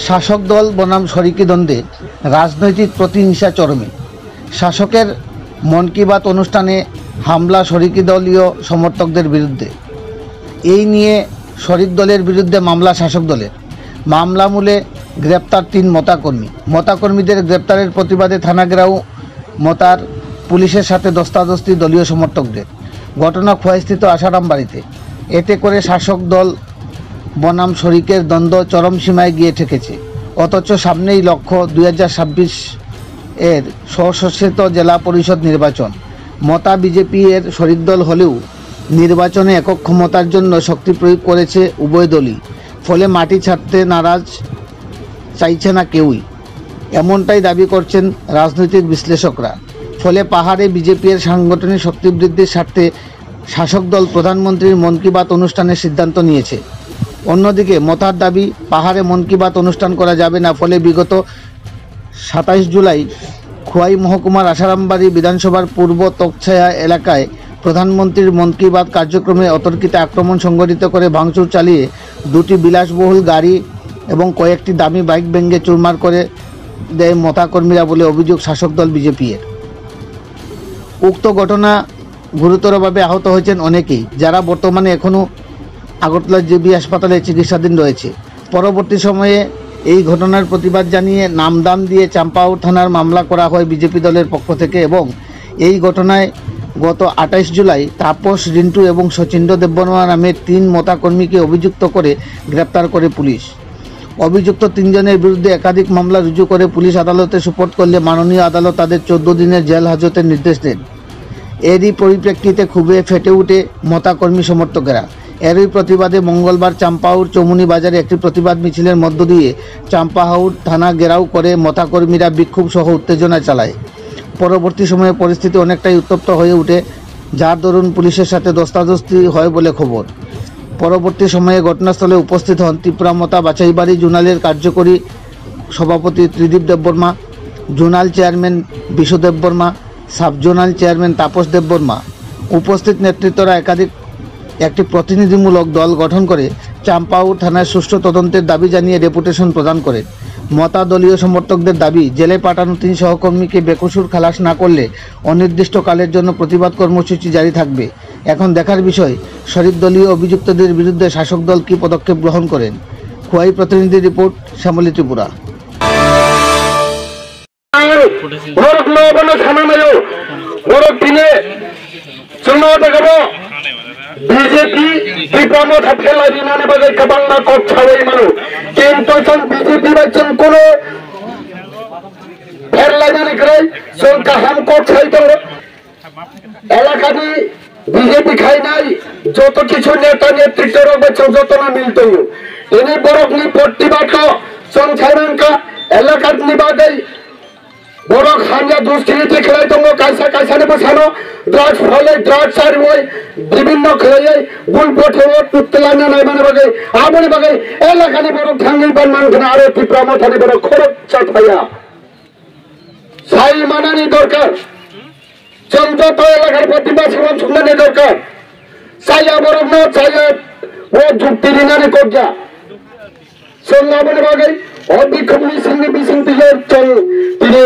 শাসক দল বনাম শরিকি দ্বন্দ্বে রাজনৈতিক প্রতিহিংসা চরমে। শাসকের মন কি বাত অনুষ্ঠানে হামলা শরিকি দলীয় সমর্থকদের বিরুদ্ধে। এই নিয়ে শরিক দলের বিরুদ্ধে মামলা শাসক দলের। মামলা মূলে গ্রেপ্তার 3 মতাকর্মী। মতাকর্মীদের গ্রেপ্তারের প্রতিবাদে থানা ঘেরাও মতার পুলিশের সাথে ধস্তাধস্তি দলীয় সমর্থকদের। ঘটনা খোয়াইস্থিত আশারাম বাড়িতে। এতে করে শাসক দল বনাম শরিকের দ্বন্দ্ব চরম সীমায় গিয়ে ঠেকেছে। অথচ সামনেই লক্ষ্য 2026 এর স্বশাসিত জেলা পরিষদ নির্বাচন। মতা বিজেপি এর শরিক দল হলেও নির্বাচনে একক ক্ষমতার জন্য শক্তি প্রয়োগ করেছে উভয় দলই। ফলে মাটি ছাড়তে নারাজ চাইছে না কেউই, এমনটাই দাবি করছেন রাজনৈতিক বিশ্লেষকরা। ফলে পাহাড়ে বিজেপি এর সাংগঠনিক শক্তি বৃদ্ধির স্বার্থে শাসক দল প্রধানমন্ত্রীর মন কি বাত অনুষ্ঠানের সিদ্ধান্ত নিয়েছে। অন্যদিকে মতার দাবি পাহাড়ে মন কি বাত অনুষ্ঠান করা যাবে না। ফলে বিগত 27 জুলাই খোয়াই মহকুমার আশারামবাড়ি বিধানসভার পূর্ব তকছায়া এলাকায় প্রধানমন্ত্রীর মন কি বাত কার্যক্রমে অতর্কিত আক্রমণ সংঘটিত করে ভাঙচুর চালিয়ে 2টি বিলাসবহুল গাড়ি এবং কয়েকটি দামি বাইক ভেঙে চুরমার করে দেয় মতাকর্মীরা বলে অভিযোগ শাসক দল বিজেপি এর। উক্ত ঘটনা গুরুতরভাবে আহত হয়েছেন অনেকেই, যারা বর্তমানে এখনও আগরতলা জিবি হাসপাতালে চিকিৎসাধীন রয়েছে। পরবর্তী সময়ে এই ঘটনার প্রতিবাদ জানিয়ে নামদান দিয়ে চাম্পাহাওড় থানার মামলা করা হয় বিজেপি দলের পক্ষ থেকে এবং এই ঘটনায় গত 28 জুলাই তাপস, রিন্টু এবং শচীন্দ্র দেববর্মা নামের 3 মতাকর্মীকে অভিযুক্ত করে গ্রেপ্তার করে পুলিশ। অভিযুক্ত 3 জনের বিরুদ্ধে একাধিক মামলা রুজু করে পুলিশ আদালতে সুপোর্ট করলে মাননীয় আদালত তাদের 14 দিনের জেল হাজতের নির্দেশ দেন। এরই পরিপ্রেক্ষিতে ক্ষোভে ফেটে উঠে মতাকর্মী সমর্থকেরা। এরই প্রতিবাদে মঙ্গলবার চাম্পাহাওড় চৌমুনি বাজারে একটি প্রতিবাদ মিছিলের মধ্য দিয়ে চাম্পাহাওড় থানা ঘেরাও করে মতাকর্মীরা বিক্ষোভ সহ উত্তেজনা চালায়। পরবর্তী সময়ে পরিস্থিতি অনেকটাই উত্তপ্ত হয়ে ওঠে, যার দরুন পুলিশের সাথে ধস্তাধস্তি হয় বলে খবর। পরবর্তী সময়ে ঘটনাস্থলে উপস্থিত হন ত্রিপুরা মতা বাছাইবাড়ি জোনালের কার্যকরী সভাপতি Tridip Debbarma, zonal chairman Bishu Debbarma, sub zonal chairman Tapas Debbarma. উপস্থিত নেতৃত্বরা একটি প্রতিনিধিমূলক দল গঠন করে চাম্পাহাওড় থানায় সুষ্ঠু তদন্তের দাবি জানিয়ে ডেপুটেশন প্রদান করেন। মতা দলীয় সমর্থকদের দাবি, জেলে পাঠানো 3 সহকর্মীকে বেকসুর খালাস না করলে অনির্দিষ্টকালের জন্য প্রতিবাদ কর্মসূচি জারি থাকবে। এখন দেখার বিষয় শরিক দলীয় অভিযুক্তদের বিরুদ্ধে শাসক দল কী পদক্ষেপ গ্রহণ করেন। খোয়াই প্রতিনিধি রিপোর্ট, শ্যামলী ত্রিপুরা। বিজেপি বিপ্লব ফেলা বিমানে বাজার কাবাংলা কচ্ছাওয়াই মানুষ কিন্তু বিজেপি বাচ্চন কোন ফেরলা জানে করে সরকা হাম কচ্ছাই তো এলাকাটি বিজেপি খাই নাই যত কিছু নেতা নেতৃত্বের বাচ্চন যত না মিলত ইনি বরফনি প্রতিবাদ সংসারকা এলাকার নিবাদে বড় খানিয়া দুষ্কৃতি খেলাই দঙ্গ কাইসা কাইসানে বসানো ড্রাগস ফলে ড্রাগস আর ওই বিভিন্ন খেলে গুল পথে ও তুতলানা নাই মানে বাগে আমনে বাগে এলাকানি বড় ঠাঙ্গি বান মানখানে আরে ত্রিপুরা থানি বড় খরচ চাপাইয়া সাই মানানি দরকার চন্দ্রত এলাকার প্রতিবাদ সভা শুনানি দরকার চাইয়া বড় না চাইয়া ও যুক্তি দিনানি কবজা সঙ্গে আমনে বাগে অবিক্ষোভ মিছিল চল তিনি